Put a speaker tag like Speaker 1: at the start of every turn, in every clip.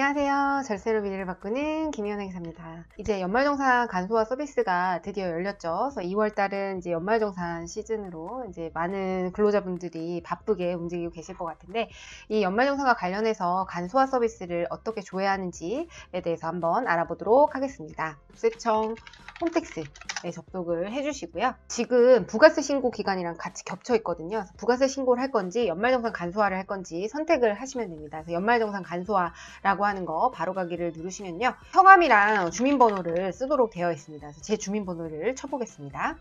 Speaker 1: 안녕하세요. 절세로 미래를 바꾸는 김희연 행사입니다. 이제 연말정산 간소화 서비스가 드디어 열렸죠. 그래서 2월달은 이제 연말정산 시즌으로 이제 많은 근로자분들이 바쁘게 움직이고 계실 것 같은데, 이 연말정산과 관련해서 간소화 서비스를 어떻게 줘야 하는지에 대해서 한번 알아보도록 하겠습니다. 국세청 홈택스에 접속을 해주시고요. 지금 부가세 신고 기간이랑 같이 겹쳐 있거든요. 그래서 부가세 신고를 할 건지 연말정산 간소화를 할 건지 선택을 하시면 됩니다. 그래서 연말정산 간소화라고 하는 거 바로가기를 누르시면요, 성함이랑 주민번호를 쓰도록 되어 있습니다. 그래서 제 주민번호를 쳐보겠습니다.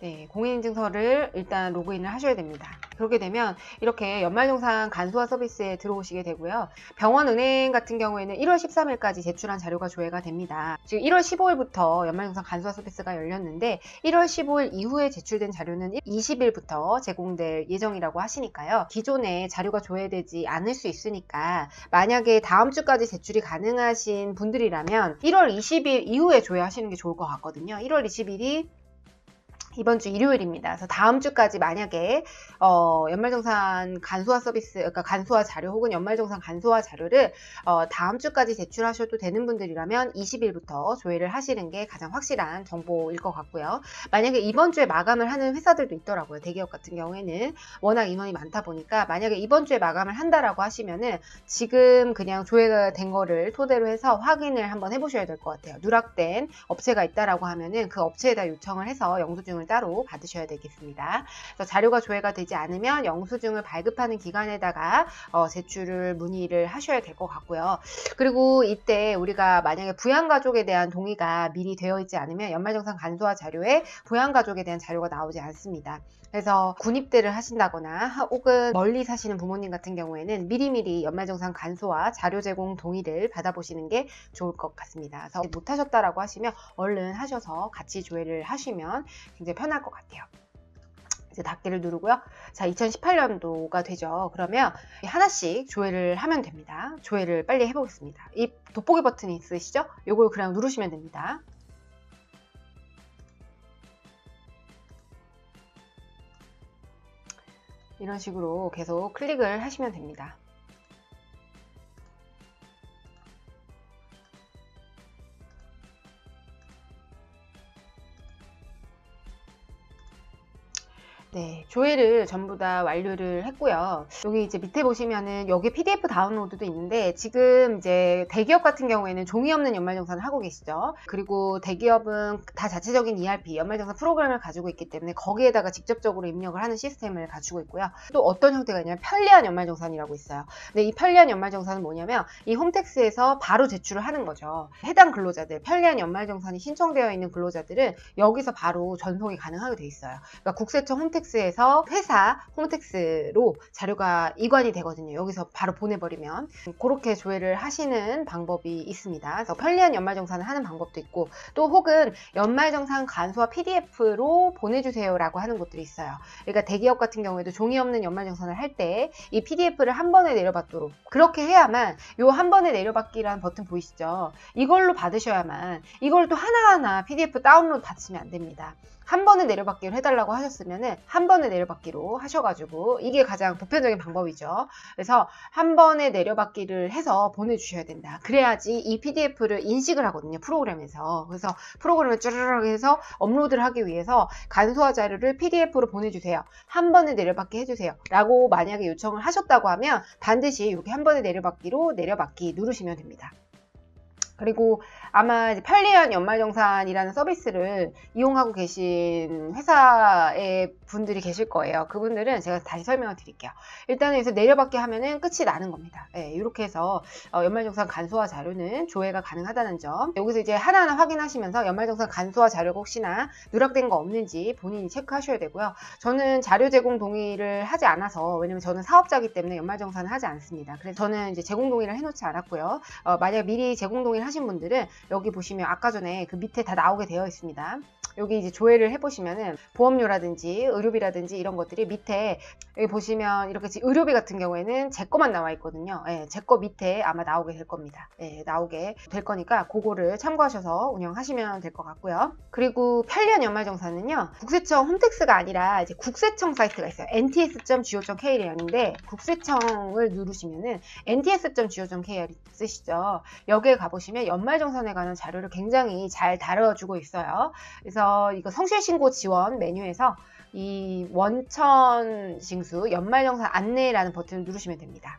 Speaker 1: 네, 공인인증서를 일단 로그인을 하셔야 됩니다. 그렇게 되면 이렇게 연말정산 간소화 서비스에 들어오시게 되고요. 병원, 은행 같은 경우에는 1월 13일까지 제출한 자료가 조회가 됩니다. 지금 1월 15일부터 연말정산 간소화 서비스가 열렸는데 1월 15일 이후에 제출된 자료는 20일부터 제공될 예정이라고 하시니까요. 기존에 자료가 조회되지 않을 수 있으니까 만약에 다음 주까지 제출이 가능하신 분들이라면 1월 20일 이후에 조회하시는 게 좋을 것 같거든요. 1월 20일이 이번 주 일요일입니다. 그래서 다음 주까지 만약에 연말정산 간소화 서비스, 그러니까 간소화 자료 혹은 연말정산 간소화 자료를 다음 주까지 제출하셔도 되는 분들이라면 20일부터 조회를 하시는 게 가장 확실한 정보일 것 같고요. 만약에 이번 주에 마감을 하는 회사들도 있더라고요. 대기업 같은 경우에는 워낙 인원이 많다 보니까 만약에 이번 주에 마감을 한다라고 하시면은 지금 그냥 조회가 된 거를 토대로 해서 확인을 한번 해보셔야 될 것 같아요. 누락된 업체가 있다라고 하면은 그 업체에다 요청을 해서 영수증을 따로 받으셔야 되겠습니다. 그래서 자료가 조회가 되지 않으면 영수증을 발급하는 기관에다가 제출을 문의를 하셔야 될 것 같고요. 그리고 이때 우리가 만약에 부양가족에 대한 동의가 미리 되어 있지 않으면 연말정산 간소화 자료에 부양가족에 대한 자료가 나오지 않습니다. 그래서 군입대를 하신다거나 혹은 멀리 사시는 부모님 같은 경우에는 미리미리 연말정산 간소화 자료 제공 동의를 받아보시는 게 좋을 것 같습니다. 그래서 못하셨다라고 하시면 얼른 하셔서 같이 조회를 하시면 굉장히 편할 것 같아요. 이제 닫기를 누르고요. 자, 2018년도가 되죠. 그러면 하나씩 조회를 하면 됩니다. 조회를 빨리 해보겠습니다. 이 돋보기 버튼이 있으시죠? 이걸 그냥 누르시면 됩니다. 이런 식으로 계속 클릭을 하시면 됩니다. 네, 조회를 전부 다 완료를 했고요. 여기 이제 밑에 보시면은 여기 PDF 다운로드도 있는데 지금 이제 대기업 같은 경우에는 종이 없는 연말정산을 하고 계시죠. 그리고 대기업은 다 자체적인 ERP, 연말정산 프로그램을 가지고 있기 때문에 거기에다가 직접적으로 입력을 하는 시스템을 갖추고 있고요. 또 어떤 형태가 있냐면 편리한 연말정산이라고 있어요. 근데 이 편리한 연말정산은 뭐냐면 이 홈택스에서 바로 제출을 하는 거죠. 해당 근로자들, 편리한 연말정산이 신청되어 있는 근로자들은 여기서 바로 전송이 가능하게 돼 있어요. 그러니까 국세청 홈택스에서 회사 홈택스로 자료가 이관이 되거든요. 여기서 바로 보내버리면. 그렇게 조회를 하시는 방법이 있습니다. 그래서 편리한 연말정산을 하는 방법도 있고, 또 혹은 연말정산 간소화 PDF로 보내주세요 라고 하는 곳들이 있어요. 그러니까 대기업 같은 경우에도 종이 없는 연말정산을 할 때 이 PDF를 한 번에 내려받도록, 그렇게 해야만 요 한 번에 내려받기라는 버튼 보이시죠? 이걸로 받으셔야만, 이걸 또 하나하나 PDF 다운로드 받으시면 안 됩니다. 한 번에 내려받기를 해달라고 하셨으면은 한 번에 내려받기로 하셔가지고, 이게 가장 보편적인 방법이죠. 그래서 한 번에 내려받기를 해서 보내주셔야 된다. 그래야지 이 PDF를 인식을 하거든요, 프로그램에서. 그래서 프로그램을 쭈르륵 해서 업로드를 하기 위해서 간소화 자료를 PDF로 보내주세요, 한 번에 내려받기 해주세요 라고 만약에 요청을 하셨다고 하면 반드시 이렇게 한 번에 내려받기로 내려받기 누르시면 됩니다. 그리고 아마 이제 편리한 연말정산이라는 서비스를 이용하고 계신 회사의 분들이 계실 거예요. 그분들은 제가 다시 설명을 드릴게요. 일단은 여기서 내려받기 하면은 끝이 나는 겁니다. 네, 이렇게 해서 연말정산 간소화 자료는 조회가 가능하다는 점. 여기서 이제 하나하나 확인하시면서 연말정산 간소화 자료가 혹시나 누락된 거 없는지 본인이 체크하셔야 되고요. 저는 자료 제공 동의를 하지 않아서, 왜냐면 저는 사업자이기 때문에 연말정산을 하지 않습니다. 그래서 저는 이제 제공 동의를 해놓지 않았고요. 만약 미리 제공 동의를 하신 분들은 여기 보시면 아까 전에 그 밑에 다 나오게 되어 있습니다. 여기 이제 조회를 해보시면은 보험료라든지 의료비라든지 이런 것들이 밑에 여기 보시면 이렇게 의료비 같은 경우에는 제 거만 나와 있거든요. 예, 제 거 밑에 아마 나오게 될 겁니다. 예, 나오게 될 거니까 그거를 참고하셔서 운영하시면 될 것 같고요. 그리고 편리한 연말정산은요, 국세청 홈택스가 아니라 이제 국세청 사이트가 있어요. nts.go.kr인데 국세청을 누르시면은 nts.go.kr 쓰시죠. 여기에 가보시면 연말정산에 관한 자료를 굉장히 잘 다뤄주고 있어요. 그래서 이거 성실신고 지원 메뉴에서 이 원천징수 연말정산 안내라는 버튼을 누르시면 됩니다.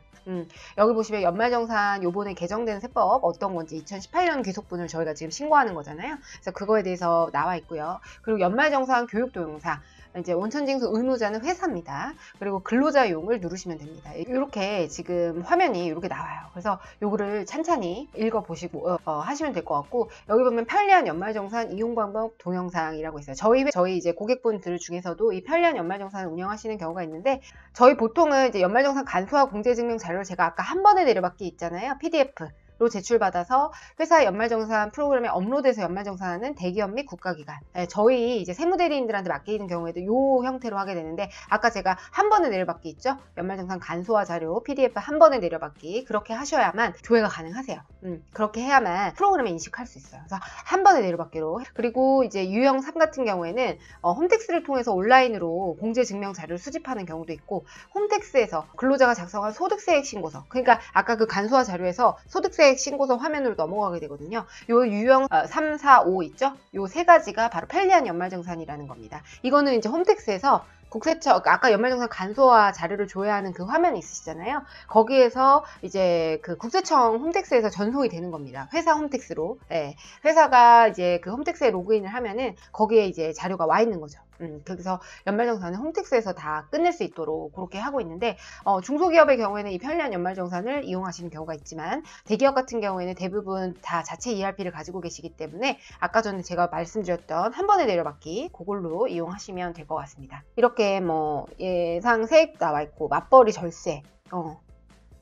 Speaker 1: 여기 보시면 연말정산 요번에 개정된 세법 어떤 건지 2018년 귀속분을 저희가 지금 신고하는 거잖아요. 그래서 그거에 대해서 나와 있고요. 그리고 연말정산 교육동영상, 이제 원천징수 의무자는 회사입니다. 그리고 근로자용을 누르시면 됩니다. 이렇게 지금 화면이 이렇게 나와요. 그래서 요거를 찬찬히 읽어보시고 하시면 될 것 같고, 여기 보면 편리한 연말정산 이용 방법 동영상이라고 있어요. 저희 이제 고객분들 중에서도 이 편리한 연말정산을 운영하시는 경우가 있는데, 저희 보통은 이제 연말정산 간소화 공제증명 자료를 제가 아까 한 번에 내려받기 있잖아요. PDF. 로 제출받아서 회사 연말정산 프로그램에 업로드해서 연말정산하는 대기업 및 국가기관, 저희 이제 세무대리인들한테 맡기는 경우에도 이 형태로 하게 되는데, 아까 제가 한 번에 내려받기 있죠. 연말정산 간소화 자료 PDF 한 번에 내려받기, 그렇게 하셔야만 조회가 가능하세요. 그렇게 해야만 프로그램에 인식할 수 있어요. 그래서 한 번에 내려받기로. 그리고 이제 유형 3 같은 경우에는 홈택스를 통해서 온라인으로 공제증명 자료를 수집하는 경우도 있고, 홈택스에서 근로자가 작성한 소득세액 신고서, 그러니까 아까 그 간소화 자료에서 소득세 신고서 화면으로 넘어가게 되거든요. 요 유형 3, 4, 5 있죠? 요 세 가지가 바로 편리한 연말정산이라는 겁니다. 이거는 이제 홈택스에서 국세청, 아까 연말정산 간소화 자료를 조회하는 그 화면이 있으시잖아요. 거기에서 이제 그 국세청 홈택스에서 전송이 되는 겁니다. 회사 홈택스로. 네. 회사가 이제 그 홈택스에 로그인을 하면은 거기에 이제 자료가 와 있는 거죠. 그래서 연말정산은 홈택스에서 다 끝낼 수 있도록 그렇게 하고 있는데, 중소기업의 경우에는 이 편리한 연말정산을 이용하시는 경우가 있지만, 대기업 같은 경우에는 대부분 다 자체 ERP를 가지고 계시기 때문에 아까 전에 제가 말씀드렸던 한 번에 내려받기, 그걸로 이용하시면 될 것 같습니다. 이렇게 뭐 예상 세액 나와 있고 맞벌이 절세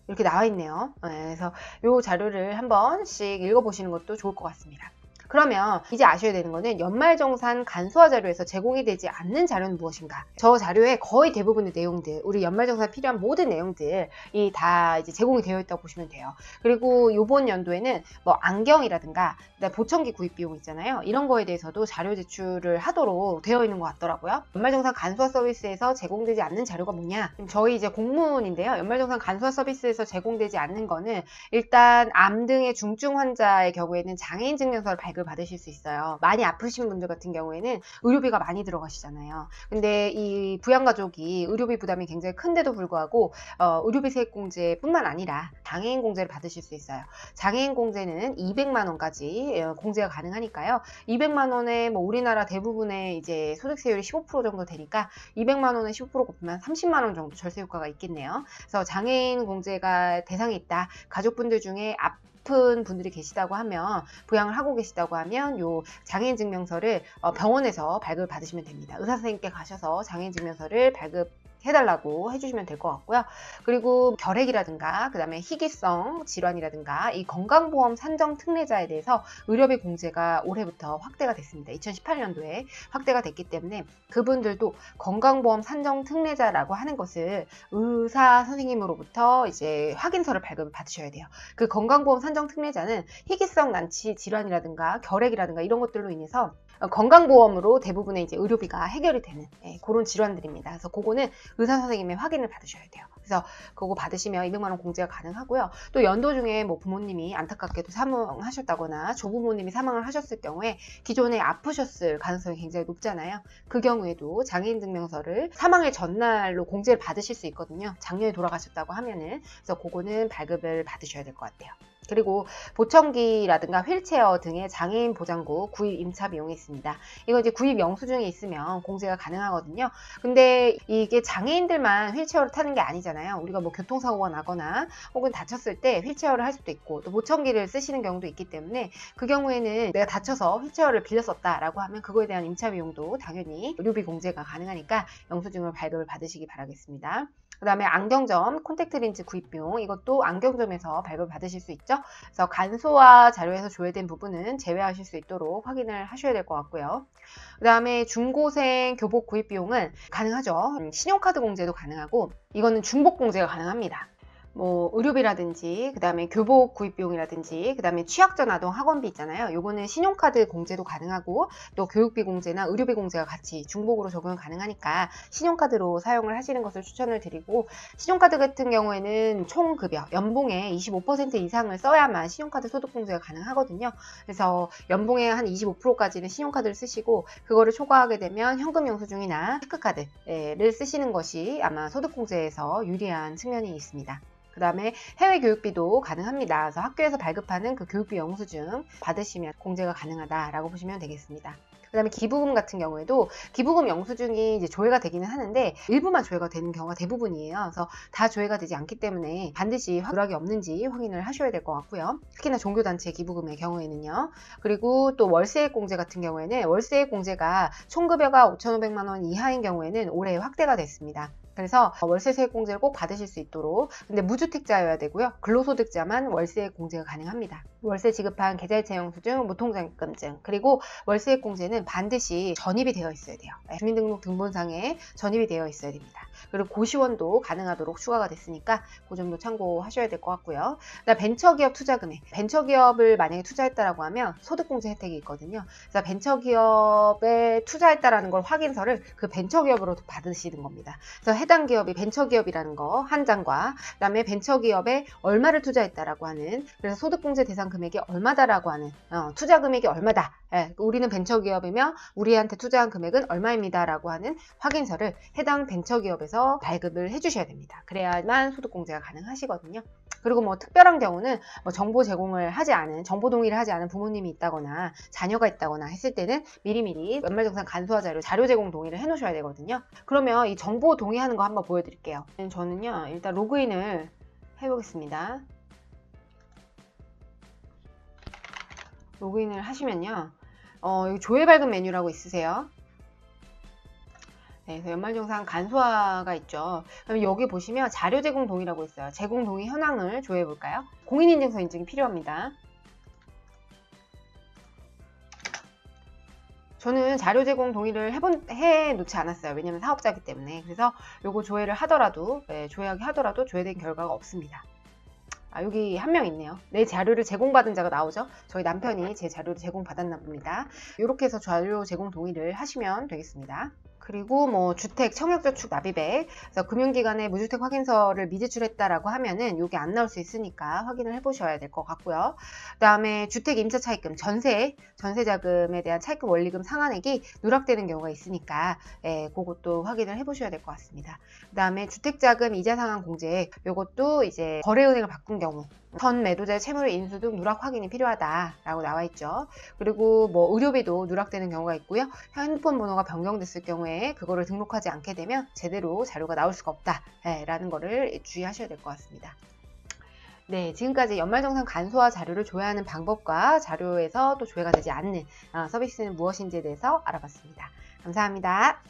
Speaker 1: 이렇게 나와 있네요. 그래서 이 자료를 한 번씩 읽어보시는 것도 좋을 것 같습니다. 그러면 이제 아셔야 되는 거는 연말정산 간소화 자료에서 제공이 되지 않는 자료는 무엇인가? 저 자료에 거의 대부분의 내용들, 우리 연말정산에 필요한 모든 내용들이 다 이제 제공이 되어 있다고 보시면 돼요. 그리고 이번 연도에는 뭐 안경이라든가 보청기 구입 비용 있잖아요. 이런 거에 대해서도 자료 제출을 하도록 되어 있는 것 같더라고요. 연말정산 간소화 서비스에서 제공되지 않는 자료가 뭐냐? 저희 이제 공문인데요. 연말정산 간소화 서비스에서 제공되지 않는 거는 일단 암 등의 중증 환자의 경우에는 장애인 증명서를 받으실 수 있어요. 많이 아프신 분들 같은 경우에는 의료비가 많이 들어가시잖아요. 근데 이 부양가족이 의료비 부담이 굉장히 큰데도 불구하고 의료비 세액 공제뿐만 아니라 장애인 공제를 받으실 수 있어요. 장애인 공제는 200만 원까지 공제가 가능하니까요. 200만 원에 뭐 우리나라 대부분의 이제 소득세율이 15% 정도 되니까 200만 원에 15% 곱하면 30만 원 정도 절세 효과가 있겠네요. 그래서 장애인 공제가 대상이 있다. 가족분들 중에 아픈 분들이 계시다고 하면, 부양을 하고 계시다고 하면 요 장애인 증명서를 병원에서 발급을 받으시면 됩니다. 의사 선생님께 가셔서 장애인 증명서를 해달라고 해주시면 될 것 같고요. 그리고 결핵이라든가 그 다음에 희귀성 질환이라든가 이 건강보험 산정 특례자에 대해서 의료비 공제가 올해부터 확대가 됐습니다. 2018년도에 확대가 됐기 때문에 그분들도 건강보험 산정 특례자라고 하는 것을 의사 선생님으로부터 이제 확인서를 발급을 받으셔야 돼요. 그 건강보험 산정 특례자는 희귀성 난치 질환이라든가 결핵이라든가 이런 것들로 인해서 건강보험으로 대부분의 이제 의료비가 해결이 되는 그런 질환들입니다. 그래서 그거는 의사 선생님의 확인을 받으셔야 돼요. 그래서 그거 받으시면 200만 원 공제가 가능하고요. 또 연도 중에 뭐 부모님이 안타깝게도 사망하셨다거나 조부모님이 사망을 하셨을 경우에 기존에 아프셨을 가능성이 굉장히 높잖아요. 그 경우에도 장애인 증명서를 사망의 전날로 공제를 받으실 수 있거든요. 작년에 돌아가셨다고 하면은. 그래서 그거는 발급을 받으셔야 될 것 같아요. 그리고 보청기라든가 휠체어 등의 장애인 보장구 구입 임차 비용이 있습니다. 이거 이제 구입 영수증이 있으면 공제가 가능하거든요. 근데 이게 장애인들만 휠체어를 타는 게 아니잖아요. 우리가 뭐 교통사고가 나거나 혹은 다쳤을 때 휠체어를 할 수도 있고 또 보청기를 쓰시는 경우도 있기 때문에 그 경우에는 내가 다쳐서 휠체어를 빌렸었다라고 하면 그거에 대한 임차 비용도 당연히 의료비 공제가 가능하니까 영수증을 발급을 받으시기 바라겠습니다. 그 다음에 안경점 콘택트 렌즈 구입 비용, 이것도 안경점에서 발급 받으실 수 있죠. 그래서 간소화 자료에서 조회된 부분은 제외하실 수 있도록 확인을 하셔야 될 것 같고요. 그 다음에 중고생 교복 구입 비용은 가능하죠. 신용카드 공제도 가능하고, 이거는 중복 공제가 가능합니다. 뭐 의료비라든지, 그 다음에 교복 구입 비용이라든지, 그 다음에 취약전 아동 학원비 있잖아요. 요거는 신용카드 공제도 가능하고, 또 교육비 공제나 의료비 공제가 같이 중복으로 적용 가능하니까 신용카드로 사용을 하시는 것을 추천을 드리고, 신용카드 같은 경우에는 총급여, 연봉의 25% 이상을 써야만 신용카드 소득 공제가 가능하거든요. 그래서 연봉의 한 25%까지는 신용카드를 쓰시고, 그거를 초과하게 되면 현금 영수증이나 체크카드를 쓰시는 것이 아마 소득 공제에서 유리한 측면이 있습니다. 그 다음에 해외 교육비도 가능합니다. 그래서 학교에서 발급하는 그 교육비 영수증 받으시면 공제가 가능하다라고 보시면 되겠습니다. 그 다음에 기부금 같은 경우에도 기부금 영수증이 이제 조회가 되기는 하는데 일부만 조회가 되는 경우가 대부분이에요. 그래서 다 조회가 되지 않기 때문에 반드시 누락이 없는지 확인을 하셔야 될 것 같고요. 특히나 종교단체 기부금의 경우에는요. 그리고 또 월세액 공제 같은 경우에는 월세액 공제가 총급여가 5,500만 원 이하인 경우에는 올해 확대가 됐습니다. 그래서 월세세액 공제를 꼭 받으실 수 있도록, 근데 무주택자여야 되고요. 근로소득자만 월세액 공제가 가능합니다. 월세 지급한 계좌이체 영수증, 무통장입금증, 그리고 월세액 공제는 반드시 전입이 되어 있어야 돼요. 주민등록 등본상에 전입이 되어 있어야 됩니다. 그리고 고시원도 가능하도록 추가가 됐으니까 그 점도 참고하셔야 될 것 같고요. 그다음 벤처기업 투자금액, 벤처기업을 만약에 투자했다라고 하면 소득공제 혜택이 있거든요. 그래서 벤처기업에 투자했다라는 걸 확인서를 그 벤처기업으로 받으시는 겁니다. 그래서 해당 기업이 벤처기업이라는 거 한 장과, 그다음에 벤처기업에 얼마를 투자했다라고 하는, 그래서 소득공제 대상 금액이 얼마다라고 하는, 투자 금액이 얼마다, 우리는 벤처기업이며 우리한테 투자한 금액은 얼마입니다라고 하는 확인서를 해당 벤처기업에서 발급을 해주셔야 됩니다. 그래야만 소득공제가 가능하시거든요. 그리고 뭐 특별한 경우는 뭐 정보 제공을 하지 않은, 정보 동의를 하지 않은 부모님이 있다거나 자녀가 있다거나 했을 때는 미리미리 연말정산 간소화 자료 제공 동의를 해 놓으셔야 되거든요. 그러면 이 정보 동의하는 거 한번 보여드릴게요. 저는요, 일단 로그인을 해보겠습니다. 로그인을 하시면요, 여기 조회 발급 메뉴라고 있으세요. 네, 그래서 연말정산 간소화가 있죠. 그럼 여기 보시면 자료 제공 동의라고 있어요. 제공 동의 현황을 조회해 볼까요? 공인인증서 인증이 필요합니다. 저는 자료 제공 동의를 해 놓지 않았어요. 왜냐면 사업자이기 때문에. 그래서 요거 조회를 하더라도, 조회하기 하더라도 조회된 결과가 없습니다. 여기 한 명 있네요. 내 자료를 제공받은 자가 나오죠. 저희 남편이 제 자료를 제공받았나 봅니다. 이렇게 해서 자료 제공 동의를 하시면 되겠습니다. 그리고 뭐 주택 청약저축 납입액, 그래서 금융기관에 무주택 확인서를 미제출했다라고 하면은 여기 안 나올 수 있으니까 확인을 해보셔야 될 것 같고요. 그 다음에 주택 임차 차입금, 전세자금에 대한 차입금 원리금 상환액이 누락되는 경우가 있으니까 그것도 확인을 해보셔야 될 것 같습니다. 그 다음에 주택자금 이자 상환 공제, 이것도 이제 거래은행을 바꾼 경우, 전 매도자의 채무의 인수 등 누락 확인이 필요하다라고 나와 있죠. 그리고 뭐 의료비도 누락되는 경우가 있고요. 핸드폰 번호가 변경됐을 경우에 그거를 등록하지 않게 되면 제대로 자료가 나올 수가 없다라는 거를 주의하셔야 될 것 같습니다. 네, 지금까지 연말정산 간소화 자료를 조회하는 방법과 자료에서 또 조회가 되지 않는 서비스는 무엇인지에 대해서 알아봤습니다. 감사합니다.